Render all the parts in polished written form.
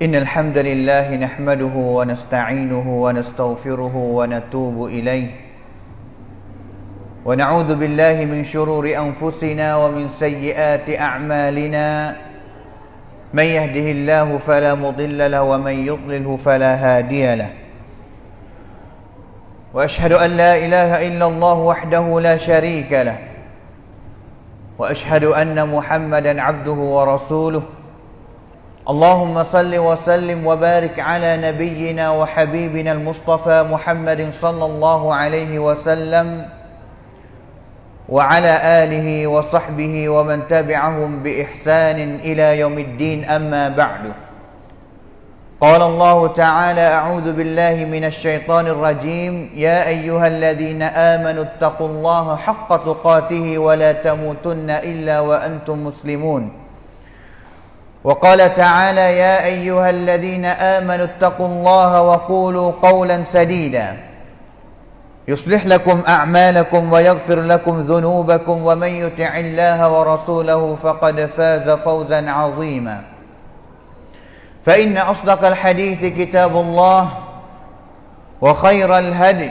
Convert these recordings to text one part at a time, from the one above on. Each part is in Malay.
إن الحمد لله نحمده ونستعينه ونستغفره ونتوب إليه ونعوذ بالله من شرور أنفسنا ومن سيئات أعمالنا من يهده الله فلا مضل له ومن يضلله فلا هادي له وأشهد أن لا إله إلا الله وحده لا شريك له وأشهد أن محمدا عبده ورسوله اللهم صل وسلم وبارك على نبينا وحبيبنا المصطفى محمد صلى الله عليه وسلم وعلى آله وصحبه ومن تبعهم بإحسان إلى يوم الدين أما بعد قال الله تعالى أعوذ بالله من الشيطان الرجيم يا أيها الذين آمنوا اتقوا الله حق تقاته ولا تموتن إلا وأنتم مسلمون وقال تعالى يا أيها الذين آمنوا اتقوا الله وقولوا قولا سديدا يصلح لكم أعمالكم ويغفر لكم ذنوبكم ومن يطع الله ورسوله فقد فاز فوزا عظيما فإن أصدق الحديث كتاب الله وخير الهدي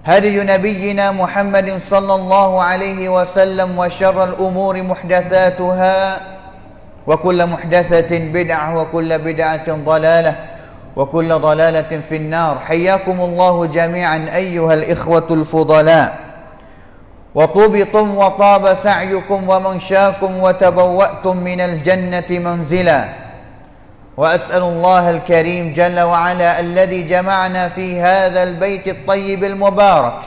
هدي نبينا محمد صلى الله عليه وسلم وشر الأمور محدثاتها وكل محدثة بدعة وكل بدعة ضلالة وكل ضلالة في النار حياكم الله جميعا أيها الإخوة الفضلاء وطبتم وطاب سعيكم ومنشاكم وتبوأتم من الجنة منزلا وأسأل الله الكريم جل وعلا الذي جمعنا في هذا البيت الطيب المبارك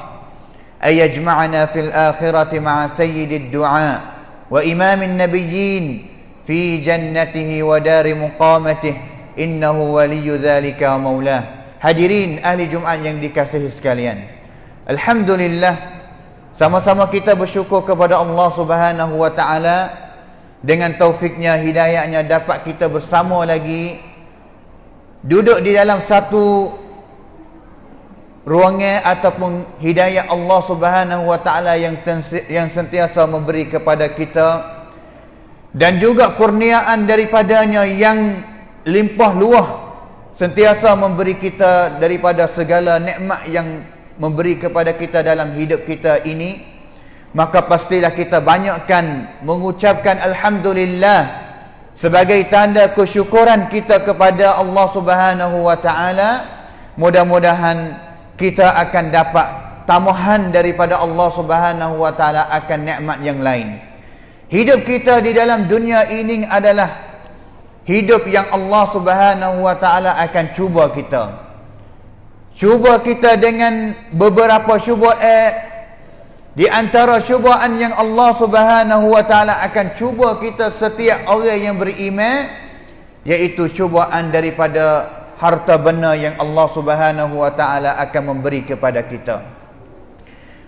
أن يجمعنا في الآخرة مع سيد الدعاء وإمام النبيين في جنته ودار مقامته innahu waliyyu dzalika wa maulah. Hadirin ahli Jumaat yang dikasihi sekalian, alhamdulillah sama-sama kita bersyukur kepada Allah Subhanahu wa taala dengan taufiknya, hidayahnya dapat kita bersama lagi duduk di dalam satu ruangan ataupun hidayah Allah Subhanahu wa taala yang sentiasa memberi kepada kita dan juga kurniaan daripadanya yang limpah luah sentiasa memberi kita daripada segala nikmat yang memberi kepada kita dalam hidup kita ini, maka pastilah kita banyakkan mengucapkan alhamdulillah sebagai tanda kesyukuran kita kepada Allah Subhanahu wa taala. Mudah-mudahan kita akan dapat tambahan daripada Allah Subhanahu wa taala akan nikmat yang lain. Hidup kita di dalam dunia ini adalah hidup yang Allah Subhanahu wa taala akan cuba kita. Cuba kita dengan beberapa syubhat. Di antara syubhan yang Allah Subhanahu wa taala akan cuba kita setiap orang yang beriman, iaitu syubhan daripada harta benda yang Allah Subhanahu wa taala akan memberi kepada kita.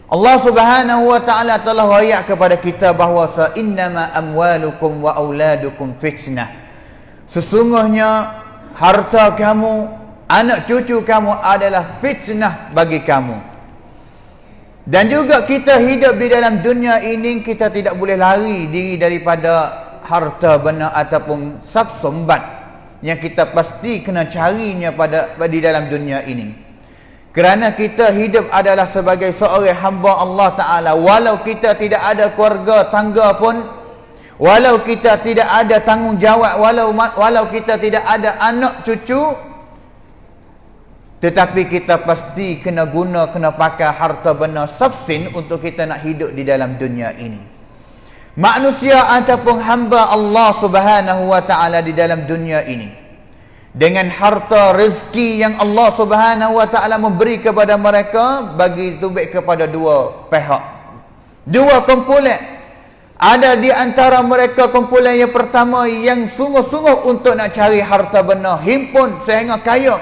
Allah Subhanahu wa taala telah ayat kepada kita bahawa innama amwalukum wa auladukum fitnah. Sesungguhnya harta kamu, anak cucu kamu adalah fitnah bagi kamu. Dan juga kita hidup di dalam dunia ini, kita tidak boleh lari diri daripada harta benda ataupun sumbat yang kita pasti kena carinya di dalam dunia ini. Kerana kita hidup adalah sebagai seorang hamba Allah Ta'ala. Walau kita tidak ada keluarga tangga pun, walau kita tidak ada tanggungjawab, walau kita tidak ada anak cucu, tetapi kita pasti kena pakai harta benda subsin untuk kita nak hidup di dalam dunia ini. Manusia ataupun hamba Allah Subhanahu wa taala di dalam dunia ini, dengan harta rezeki yang Allah Subhanahu wa taala memberi kepada mereka, bagi tubik kepada dua pihak, dua kumpulan. Ada di antara mereka kumpulan yang pertama yang sungguh-sungguh untuk nak cari harta benda, himpun sehingga kaya,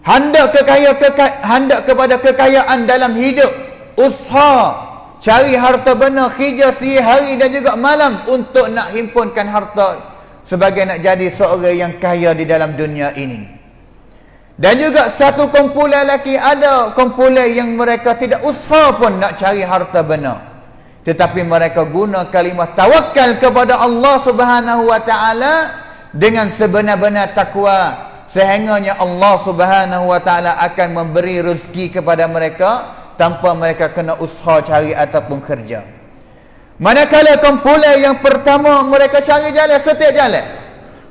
hendak kepada kekayaan dalam hidup, usaha cari harta benda kerja siang hari dan juga malam untuk nak himpunkan harta sebagai nak jadi seorang yang kaya di dalam dunia ini. Dan juga satu kumpulan lagi, ada kumpulan yang mereka tidak usaha pun nak cari harta benda, tetapi mereka guna kalimah tawakal kepada Allah Subhanahu wa taala dengan sebenar-benar takwa, sehingganya Allah Subhanahu wa taala akan memberi rezeki kepada mereka tanpa mereka kena usaha cari ataupun kerja. Manakala kumpulan yang pertama mereka cari jalan setiap jalan.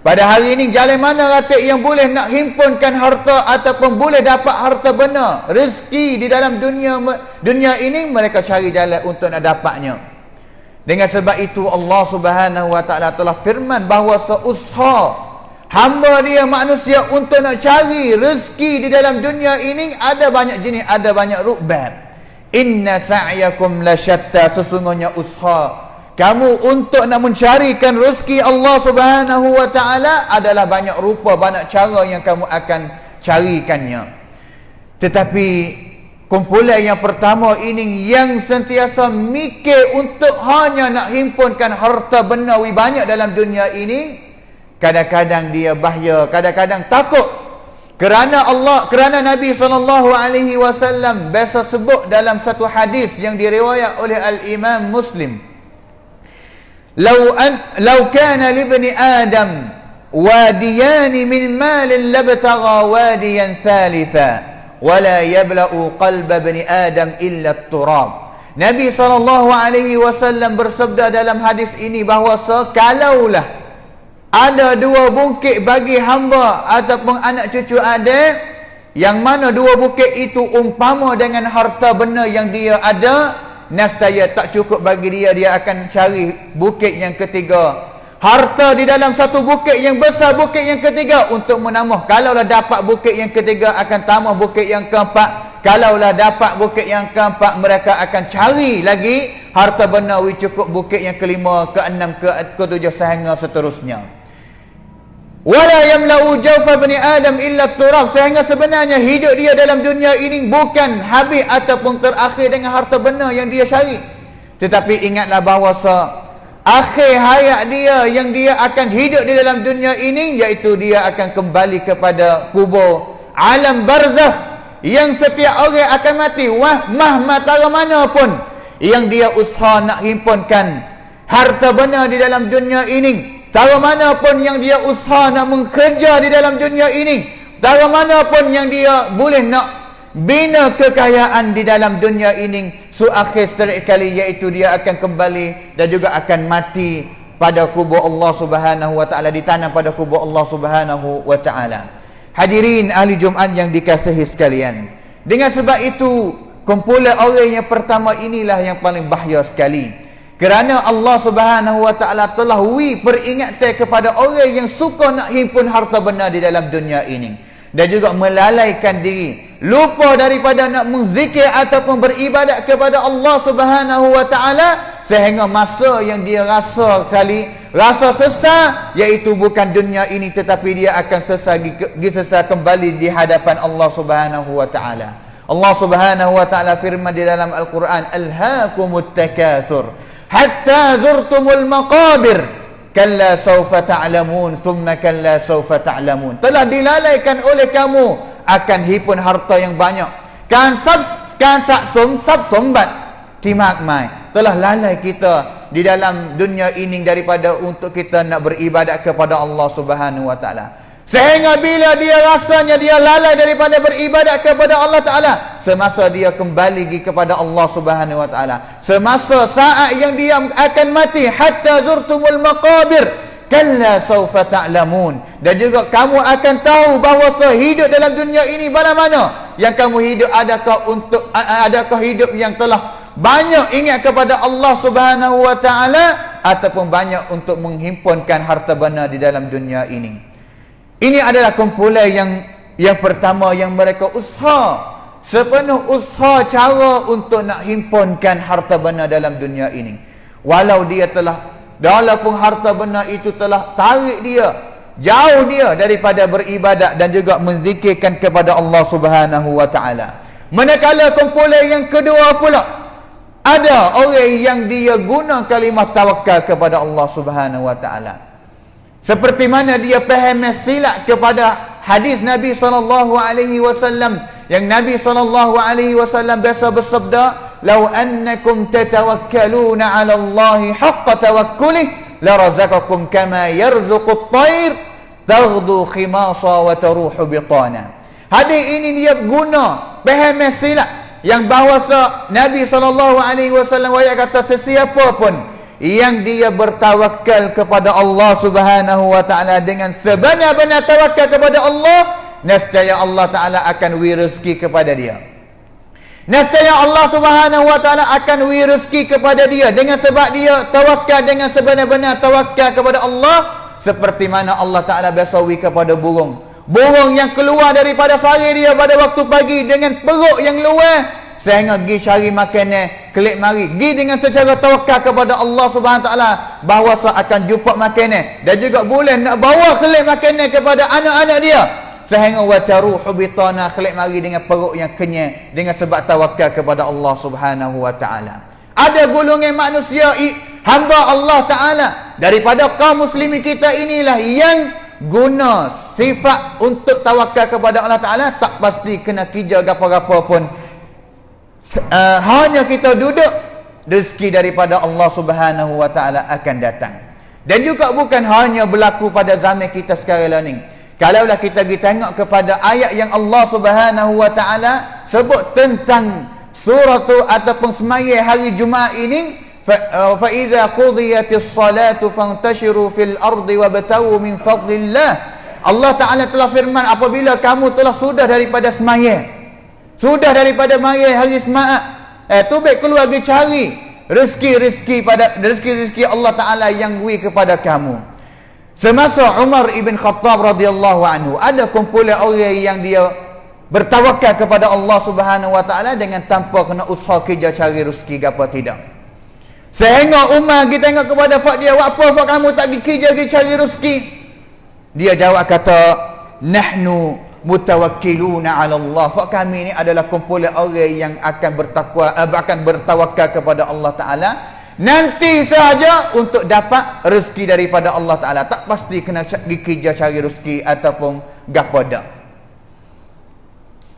Pada hari ini jalan mana ratik yang boleh nak himpunkan harta ataupun boleh dapat harta benar, rezeki di dalam dunia ini, mereka cari jalan untuk nak dapatnya. Dengan sebab itu Allah Subhanahu wa taala telah firman bahawa seusaha hamba dia manusia untuk nak cari rezeki di dalam dunia ini ada banyak jenis, ada banyak rukbab. Inna sa'yakum lasyatta, sesungguhnya usaha kamu untuk nak mencarikan rezeki Allah Subhanahu wa taala adalah banyak rupa, banyak cara yang kamu akan carikannya. Tetapi kumpulan yang pertama ini yang sentiasa mikir untuk hanya nak himpunkan harta benawi banyak dalam dunia ini, kadang-kadang dia bahaya, kadang-kadang takut. Kerana Nabi SAW biasa sebut dalam satu hadis yang diriwayat oleh Al-Imam Muslim, لو كان لابن آدم واديان من مال لابتغى واديا ثالثا ولا يبلغ قلب ابن آدم إلا التراب. Nabi SAW bersabda dalam hadis ini bahawa kalaulah ada dua bukit bagi hamba ataupun anak cucu ada, yang mana dua bukit itu umpama dengan harta benda yang dia ada, nescaya tak cukup bagi dia, dia akan cari bukit yang ketiga. Harta di dalam satu bukit yang besar, bukit yang ketiga untuk menambah. Kalaulah dapat bukit yang ketiga akan tambah bukit yang keempat. Kalaulah dapat bukit yang keempat, mereka akan cari lagi harta benawi cukup bukit yang kelima, keenam, ketujuh sehingga seterusnya. Wala yamla'u jawfa bani Adam illa turab, sehingga sebenarnya hidup dia dalam dunia ini bukan habis ataupun terakhir dengan harta benda yang dia cari. Tetapi ingatlah bahawa akhir hayat dia yang dia akan hidup di dalam dunia ini, iaitu dia akan kembali kepada kubur alam barzakh, yang setiap orang akan mati. Matara mana pun yang dia usaha nak himpunkan harta benda di dalam dunia ini, cara mana pun yang dia usaha nak bekerja di dalam dunia ini, cara mana pun yang dia boleh nak bina kekayaan di dalam dunia ini, akhir sekali iaitu dia akan kembali dan juga akan mati pada kubur Allah Subhanahu wa taala, ditanam pada kubur Allah Subhanahu wa taala. Hadirin ahli Jumaat yang dikasihi sekalian, dengan sebab itu kumpulan orang yang pertama inilah yang paling bahaya sekali. Kerana Allah Subhanahu wa taala telah peringatan kepada orang yang suka nak himpun harta benda di dalam dunia ini, dan juga melalaikan diri, lupa daripada nak menzikir ataupun beribadat kepada Allah Subhanahu wa taala, sehingga masa yang dia rasa sesat, iaitu bukan dunia ini, tetapi dia akan sesat kembali di hadapan Allah Subhanahu wa taala. Allah Subhanahu wa taala firman di dalam Al-Quran, alhaakumut takatsur hatta zurtumul maqabir kalla sawfa ta'lamun thumma kalla sawfa ta'lamun. Telah dilalaikan oleh kamu akan hipun harta yang banyak, kan sabsombat timak mai. Telah lalai kita di dalam dunia ini daripada untuk kita nak beribadat kepada Allah Subhanahu wa taala. Sehingga bila dia rasanya dia lalai daripada beribadat kepada Allah Ta'ala, semasa dia kembali kepada Allah Subhanahu Wa Ta'ala, semasa saat yang dia akan mati, hatta zurtumul maqabir kalla sawfa ta'lamun. Dan juga kamu akan tahu bahawa hidup dalam dunia ini mana yang kamu hidup, adakah hidup yang telah banyak ingat kepada Allah Subhanahu Wa Ta'ala, ataupun banyak untuk menghimpunkan harta benda di dalam dunia ini. Ini adalah kumpulan yang pertama yang mereka sepenuh usaha cara untuk nak himpunkan harta benda dalam dunia ini. Walaupun harta benda itu telah tarik dia, jauh dia daripada beribadat dan juga menzikirkan kepada Allah Subhanahu wa taala. Manakala kumpulan yang kedua pula, ada orang yang dia guna kalimah tawakal kepada Allah Subhanahu wa taala. Seperti mana dia faham silap kepada hadis Nabi SAW, yang Nabi SAW biasa bersabda, "Lau annakum tatawakkaluna 'ala Allahi haqqa tawakkulih la razaqakum kama yarzuqut tayr taghdu khimasa wa taruhu bitana. Hadis ini dia guna faham silap yang bahawasa Nabi SAW kata sesiapa pun yang dia bertawakal kepada Allah Subhanahu wa taala dengan sebenar-benar tawakal kepada Allah, nescaya Allah taala akan beri rezeki kepada dia. Nescaya Allah Subhanahu wa taala akan beri rezeki kepada dia dengan sebab dia tawakal dengan sebenar-benar tawakal kepada Allah, seperti mana Allah taala biasa beri kepada burung. Burung yang keluar daripada sari dia pada waktu pagi dengan perut yang luar, sehingga pergi cari makanan, kelik mari, pergi dengan secara tawakal kepada Allah Subhanahu taala bahawa akan jumpa makanan, dan juga boleh nak bawa kelik makanan kepada anak-anak dia, sehingga wataruhu bitana, kelik mari dengan perut yang kenyang dengan sebab tawakal kepada Allah Subhanahu wa taala. Ada golongan manusia hamba Allah taala daripada kaum muslimin kita inilah yang guna sifat untuk tawakal kepada Allah taala tak pasti kena kerja gapo-gapo pun. Hanya kita duduk, rezeki daripada Allah Subhanahu wa taala akan datang. Dan juga bukan hanya berlaku pada zaman kita sekarang ni. Kalaulah kita pergi tengok kepada ayat yang Allah Subhanahu wa taala sebut tentang surah ataupun semaya hari Jumaat ini, fa idza qudiyatis salatu fantashiru fil ardi wabtagu min fadlillah. Allah taala telah firman, apabila kamu telah sudah daripada semaya, sudah daripada maya hari Jumaat, tu baik keluar pergi cari rezeki Allah taala yang beri kepada kamu. Semasa Umar ibn Khattab radhiyallahu anhu, ada kumpulan orang yang dia bertawakal kepada Allah Subhanahu wa taala dengan tanpa kena usaha kerja cari rezeki gapo tidak. Sehingga Umar kita tengok kepada fak dia, apa fak kamu tak pergi kerja pergi cari rezeki? Dia jawab kata, nahnu mutawakkiluna ala Allah. Fak kami ni adalah kumpulan orang yang akan bertawakal kepada Allah taala nanti sahaja untuk dapat rezeki daripada Allah taala, tak pasti kena pergi kerja cari rezeki ataupun gapo dak.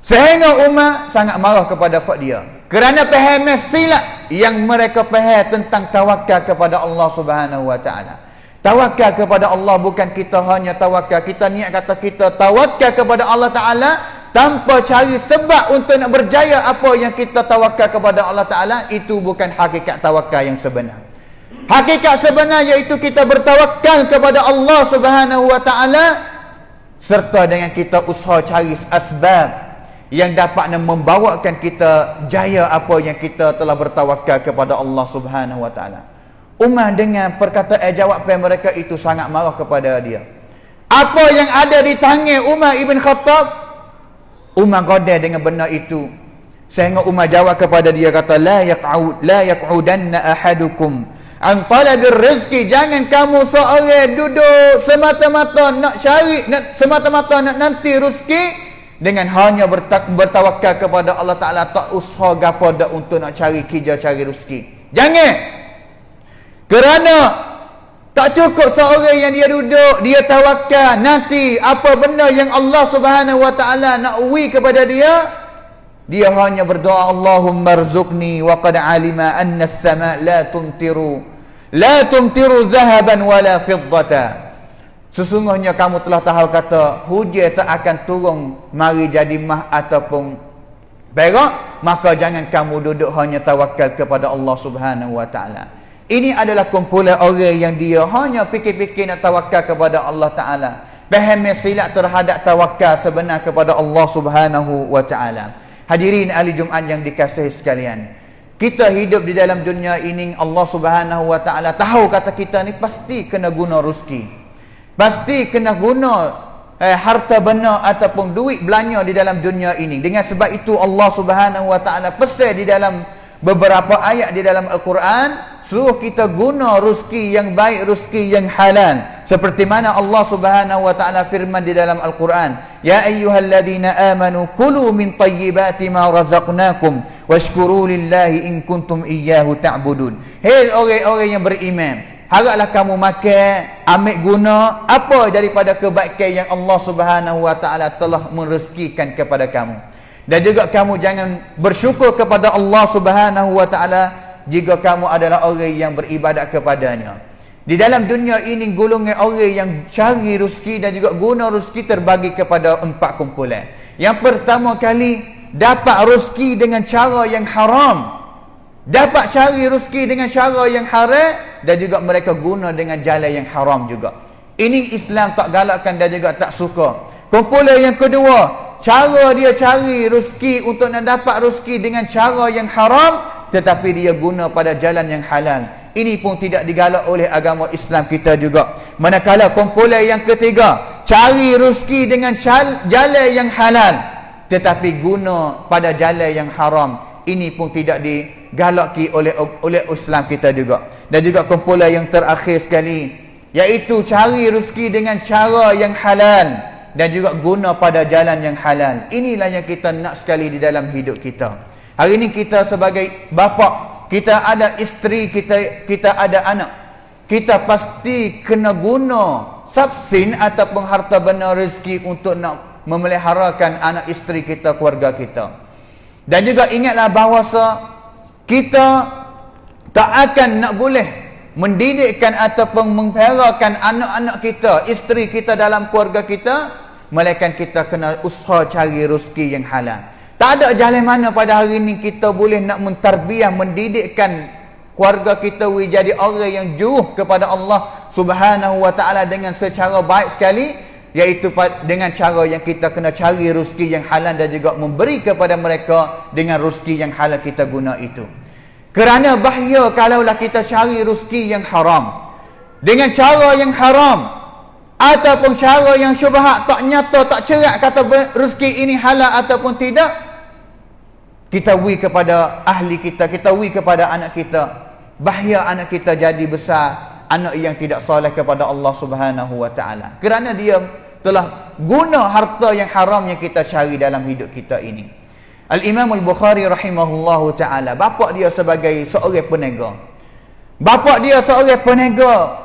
Sehingga Umar sangat marah kepada fak dia kerana faham silap yang mereka faham tentang tawakal kepada Allah Subhanahu wa taala. Tawakal kepada Allah bukan kita hanya tawakal, kita niat kata kita tawakal kepada Allah taala tanpa cari sebab untuk nak berjaya apa yang kita tawakal kepada Allah taala, itu bukan hakikat tawakal yang sebenar. Hakikat sebenar iaitu kita bertawakal kepada Allah Subhanahu wa taala serta dengan kita usaha cari asbab yang dapat membawakan kita jaya apa yang kita telah bertawakal kepada Allah Subhanahu wa taala. Umar dengan perkataan jawapan mereka itu sangat marah kepada dia. Apa yang ada di tangan Umar ibn Khattab, Umar godai dengan benda itu. Sehingga Umar jawab kepada dia kata, la yaq'udanna ahadukum an talabir rizqi. Jangan kamu seorang duduk semata-mata nak cari, semata-mata nak nanti rezeki dengan hanya bertawakal kepada Allah taala, tak usaha gapo dak untuk nak cari kerja cari rezeki. Jangan. Kerana tak cukup seorang yang dia duduk, dia tawakal nanti apa benda yang Allah Subhanahu wa taala nak beri kepada dia, dia hanya berdoa, Allahumma rzuqni wa qad alima anna as-sama' la tumtiru dhahaban wala fiddata. Sesungguhnya kamu telah tahu kata hujan tak akan turun mari jadi mah ataupun perak, maka jangan kamu duduk hanya tawakal kepada Allah Subhanahu wa taala. Ini adalah kumpulan orang yang dia hanya fikir-fikir nak tawakal kepada Allah taala, faham silap terhadap tawakal sebenar kepada Allah Subhanahu wa taala. Hadirin ahli Jumaat yang dikasihi sekalian, kita hidup di dalam dunia ini, Allah Subhanahu wa taala tahu kata kita ni pasti kena guna rezeki, pasti kena guna harta benda ataupun duit belanja di dalam dunia ini. Dengan sebab itu Allah Subhanahu wa taala pesan di dalam beberapa ayat di dalam Al-Quran, suruh kita guna rezeki yang baik, rezeki yang halal. Seperti mana Allah Subhanahu wa taala firman di dalam Al-Quran, ya ayyuhalladzina amanu kulu min thayyibati ma razaqnakum washkuru lillahi in kuntum iyyahu ta'budun. Hei orang-orang yang beriman, haraplah kamu makan, ambil guna apa daripada kebaikan yang Allah Subhanahu wa taala telah merezekikan kepada kamu. Dan juga kamu jangan bersyukur kepada Allah Subhanahu wa taala jika kamu adalah orang yang beribadat kepadanya. Di dalam dunia ini golongan orang yang cari rezeki dan juga guna rezeki terbagi kepada 4 kumpulan. Yang pertama kali, dapat rezeki dengan cara yang haram. Dapat cari rezeki dengan cara yang haram dan juga mereka guna dengan jalan yang haram juga. Ini Islam tak galakkan dan juga tak suka. Kumpulan yang kedua, cara dia cari rezeki untuk nak dapat rezeki dengan cara yang haram, tetapi dia guna pada jalan yang halal. Ini pun tidak digalak oleh agama Islam kita juga. Manakala kumpulan yang ketiga, cari rezeki dengan jalan yang halal, tetapi guna pada jalan yang haram. Ini pun tidak digalaki oleh Islam kita juga. Dan juga kumpulan yang terakhir sekali, iaitu cari rezeki dengan cara yang halal dan juga guna pada jalan yang halal. Inilah yang kita nak sekali di dalam hidup kita. Hari ini kita sebagai bapa, kita ada isteri, kita ada anak. Kita pasti kena guna sabsin ataupun harta benda rezeki untuk nak memeliharakan anak isteri kita, keluarga kita. Dan juga ingatlah bahawa kita tak akan nak boleh mendidikkan ataupun mempeliharakan anak-anak kita, isteri kita dalam keluarga kita, melainkan kita kena usaha cari rezeki yang halal. Tak ada jalan mana pada hari ini kita boleh nak mentarbiah, mendidikkan keluarga kita jadi orang yang jauh kepada Allah Subhanahu wa taala dengan secara baik sekali, iaitu dengan cara yang kita kena cari rezeki yang halal dan juga memberi kepada mereka dengan rezeki yang halal kita guna itu. Kerana bahaya kalaulah kita cari rezeki yang haram dengan cara yang haram ataupun cara yang syubhat, tak nyata, tak cerak kata rezeki ini halal ataupun tidak, kita wi kepada ahli kita, kita wi kepada anak kita. Bahaya anak kita jadi besar anak yang tidak soleh kepada Allah Subhanahu wa taala, kerana dia telah guna harta yang haram yang kita cari dalam hidup kita ini. Al-Imam Al-Bukhari rahimahullahu ta'ala, bapa dia sebagai seorang peniaga. Bapa dia seorang peniaga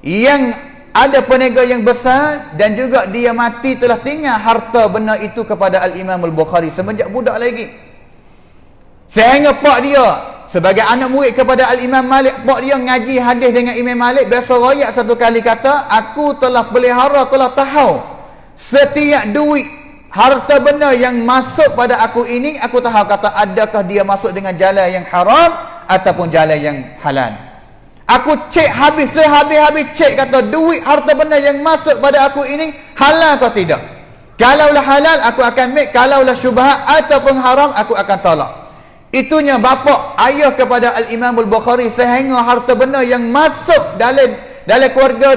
yang ada peniaga yang besar, dan juga dia mati telah tinggal harta benda itu kepada Al-Imam Al-Bukhari semenjak budak lagi. Sehingga pak dia sebagai anak murid kepada Al-Imam Malik, pak dia ngaji hadis dengan Imam Malik, biasa royak satu kali kata, aku telah pelihara, telah tahu setiap duit harta benda yang masuk pada aku ini, aku tahu kata adakah dia masuk dengan jalan yang haram ataupun jalan yang halal. Aku cek habis, sehabis-habis cek kata duit harta benda yang masuk pada aku ini halal atau tidak. Kalaulah halal aku akan ambil, kalaulah syubhat ataupun haram aku akan tolak. Itunya bapa ayah kepada Al-Imam Al-Bukhari, sehingga harta benda yang masuk dalam keluarga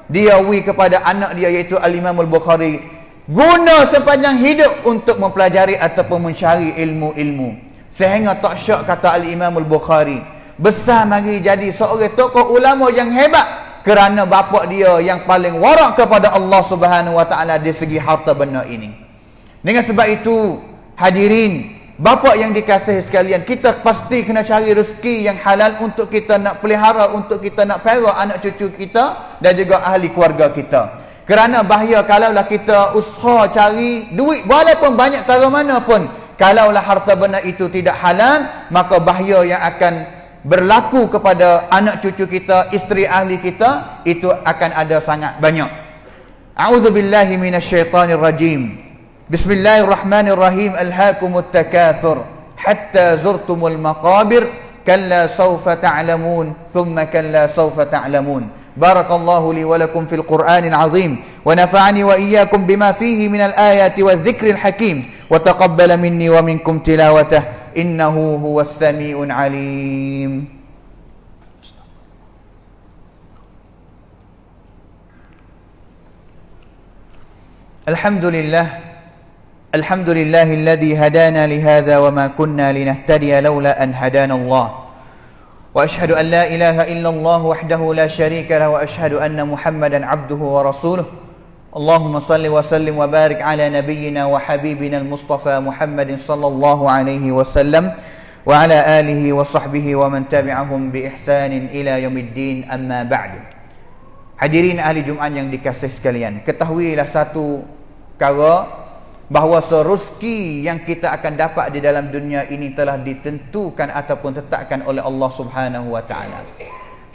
dia wi kepada anak dia, iaitu Al-Imam Al-Bukhari, guna sepanjang hidup untuk mempelajari ataupun mencari ilmu-ilmu. Sehingga tak syak kata Al-Imam Al-Bukhari besar mari jadi seorang tokoh ulama yang hebat, kerana bapa dia yang paling warak kepada Allah Subhanahu wa taala dari segi harta benda ini. Dengan sebab itu, hadirin bapa yang dikasihi sekalian, kita pasti kena cari rezeki yang halal untuk kita nak pelihara, untuk kita nak pelihara anak cucu kita dan juga ahli keluarga kita. Kerana bahaya kalaulah kita usaha cari duit walaupun banyak tara mana pun, kalaulah harta benda itu tidak halal, maka bahaya yang akan berlaku kepada anak cucu kita, isteri ahli kita, itu akan ada sangat banyak. A'udzubillahi minasyaitanir rajim. Bismillahirrahmanirrahim. Alhaakumut takatsur hatta zurtumul maqabir kalla sawfa ta'lamun thumma kalla sawfa ta'lamun. Barakallahu li wa lakum fil Qur'anil azim wa nafa'ani wa iyyakum bima fihi minal ayati wadh-dhikril hakim wa taqabbala minni wa minkum tilawatah innahu huwas sami'un alim. Alhamdulillah الحمد لله الذي هدانا لهذا وما كنا لنهتدي لولا أن هدانا الله وأشهد أن لا إله إلا الله وحده لا شريك له وأشهد أن محمدا عبده ورسوله اللهم صل وسلم وبارك على نبينا وحبيبنا المصطفى محمد صلى الله عليه وسلم وعلى آله وصحبه ومن تبعهم بإحسان إلى يوم الدين أما بعد. Hadirin ahli Jumaat yang dikasihi sekalian, ketahuilah satu perkara, bahawa rezeki yang kita akan dapat di dalam dunia ini telah ditentukan ataupun tetapkan oleh Allah Subhanahu wa taala.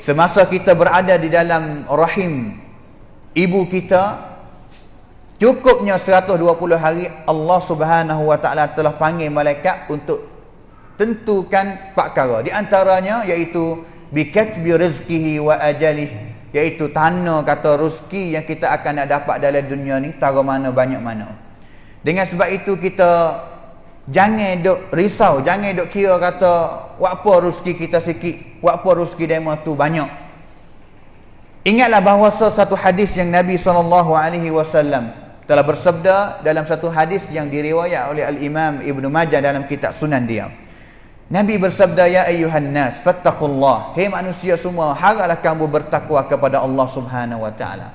semasa kita berada di dalam rahim ibu kita, cukupnya 120 hari Allah Subhanahu wa taala telah panggil malaikat untuk tentukan perkara. Di antaranya iaitu bikatbi rizqihi wa ajalih, iaitu tanda kata rezeki yang kita akan nak dapat dalam dunia ni tara mana banyak mana. Dengan sebab itu kita jangan duk risau, jangan duk kira kata apa rezeki kita sikit, apa rezeki demo tu banyak. Ingatlah bahawa satu hadis yang Nabi SAW telah bersabda dalam satu hadis yang diriwayat oleh Al-Imam Ibn Majah dalam kitab Sunan dia. Nabi bersabda, ya ayyuhan nas fattaqullah, hei manusia semua, haraplah kamu bertakwa kepada Allah Subhanahu wa taala.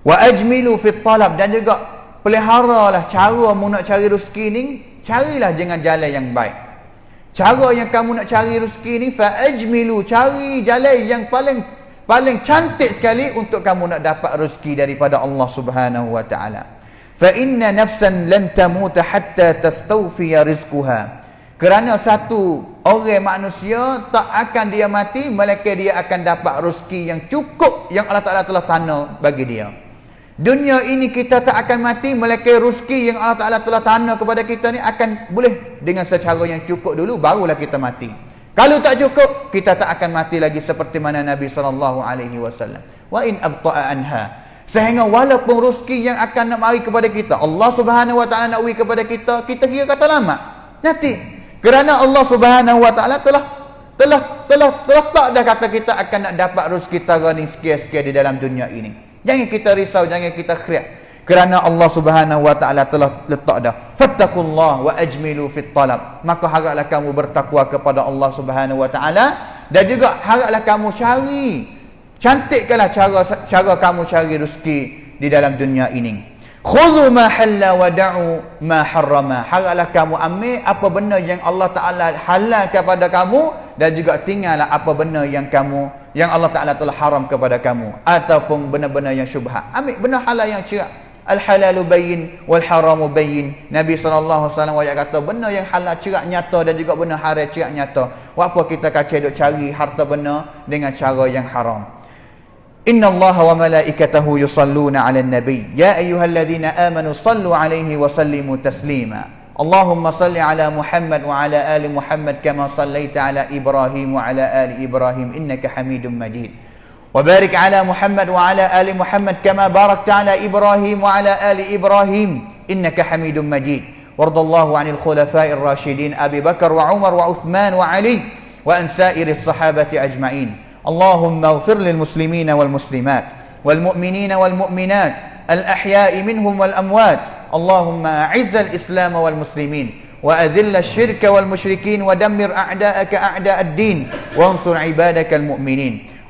Wa ajmilu fit talab, dan juga peliharalah cara mu nak cari rezeki ni, carilah dengan jalan yang baik. Cara yang kamu nak cari rezeki ni, fa ajmilu, cari jalan yang paling cantik sekali untuk kamu nak dapat rezeki daripada Allah Subhanahu wa taala. Fa inna nafsan lan tamuta hatta tastawfiya rizquha. Kerana satu orang manusia tak akan dia mati melainkan dia akan dapat rezeki yang cukup yang Allah Taala telah tanda bagi dia. Dunia ini kita tak akan mati melainkan rezeki yang Allah Taala telah tanda kepada kita ni akan boleh dengan secara yang cukup dulu, barulah kita mati. Kalau tak cukup, kita tak akan mati lagi seperti mana Nabi SAW. Wa in abta'a anha, sehingga walaupun rezeki yang akan nak mari kepada kita, Allah Subhanahu wa taala nak beri kepada kita, kita kira kata lama nanti. Kerana Allah Subhanahu wa taala telah tak dah kata kita akan nak dapat rezeki tara ni sekian-sekian di dalam dunia ini. Jangan kita risau, jangan kita khriak. Kerana Allah Subhanahu wa taala telah letak dah. Fattaqullah wa ajmilu fit talab. Maka haraplah kamu bertakwa kepada Allah Subhanahu wa taala, dan juga haraplah kamu cantikkanlah cara kamu cari rezeki di dalam dunia ini. Khudhu ma halla wa da'u ma harrama. Haraplah kamu ambil apa benda yang Allah Taala halal kepada kamu, dan juga tinggallah apa benda yang Allah Taala telah haram kepada kamu, ataupun benda-benda yang syubhat. Ambil benda halal yang cerah. Al halalu bayyin wal haramu bayyin. Nabi SAW kata benda yang halal cerah nyata, dan juga benda haram cerah nyata. Apa kita kacau duk cari harta benda dengan cara yang haram. Inna Allah wa malaikatahu yusalluna ala nabi ya ayyuhalladzina amanu sallu alaihi wa sallimu taslima. Allahumma salli ala Muhammad wa ala ali Muhammad kama sallaita ala Ibrahim wa ala ali Ibrahim innaka Hamidum Majid. Wa barik ala Muhammad wa ala ali Muhammad kama barakta ala Ibrahim wa ala ali Ibrahim innaka Hamidum Majid. Wardallahu anil khulafa'ir rasyidin Abi Bakar wa Umar wa Uthman wa Ali wa an sa'iris sahabati ajma'in. اللهم اغفر للمسلمين والمسلمات والمؤمنين والمؤمنات الأحياء منهم والأموات. اللهم أعز الإسلام والمسلمين وأذل الشرك والمشركين ودمر أعداءك أعداء الدين وانصر عبادك المؤمنين.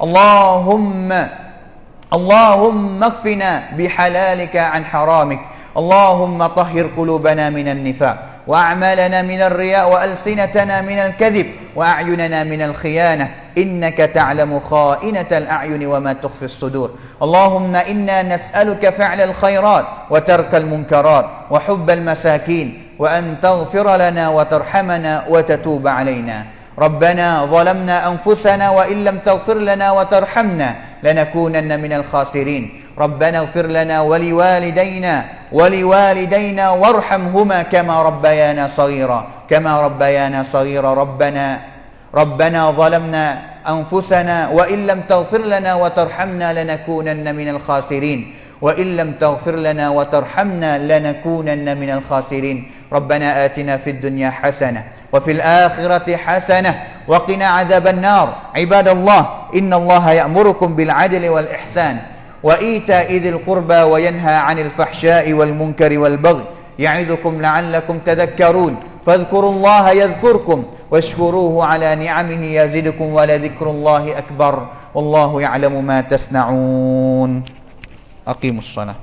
اللهم اكفنا بحلالك عن حرامك. اللهم طهر قلوبنا من النفاق وأعمالنا من الرياء وألسنتنا من الكذب وأعيننا من الخيانة إنك تعلم خائنة الأعين وما تخفي الصدور. اللهم إنا نسألك فعل الخيرات وترك المنكرات وحب المساكين وأن تغفر لنا وترحمنا وتتوب علينا. ربنا ظلمنا أنفسنا وإن لم تغفر لنا وترحمنا لنكونن من الخاسرين. ربنا اغفر لنا ولوالدينا وارحمهما كما ربيانا صغيرا. ربنا ظلمنا أنفسنا وإن لم تغفر لنا وترحمنا لنكونن من الخاسرين. وإن لم تغفر لنا وترحمنا لنكونن من الخاسرين. ربنا آتنا في الدنيا حسنة وفي الآخرة حسنة وقنا عذاب النار. عباد الله إن الله يأمركم بالعدل والإحسان وإيتاء ذي القربى وينهى عن الفحشاء والمنكر والبغي يعظكم لعلكم تذكرون. فاذكروا الله يذكركم واشكروه على نعمه يزدكم ولذكر الله أكبر والله يعلم ما تصنعون. أقيموا الصلاة.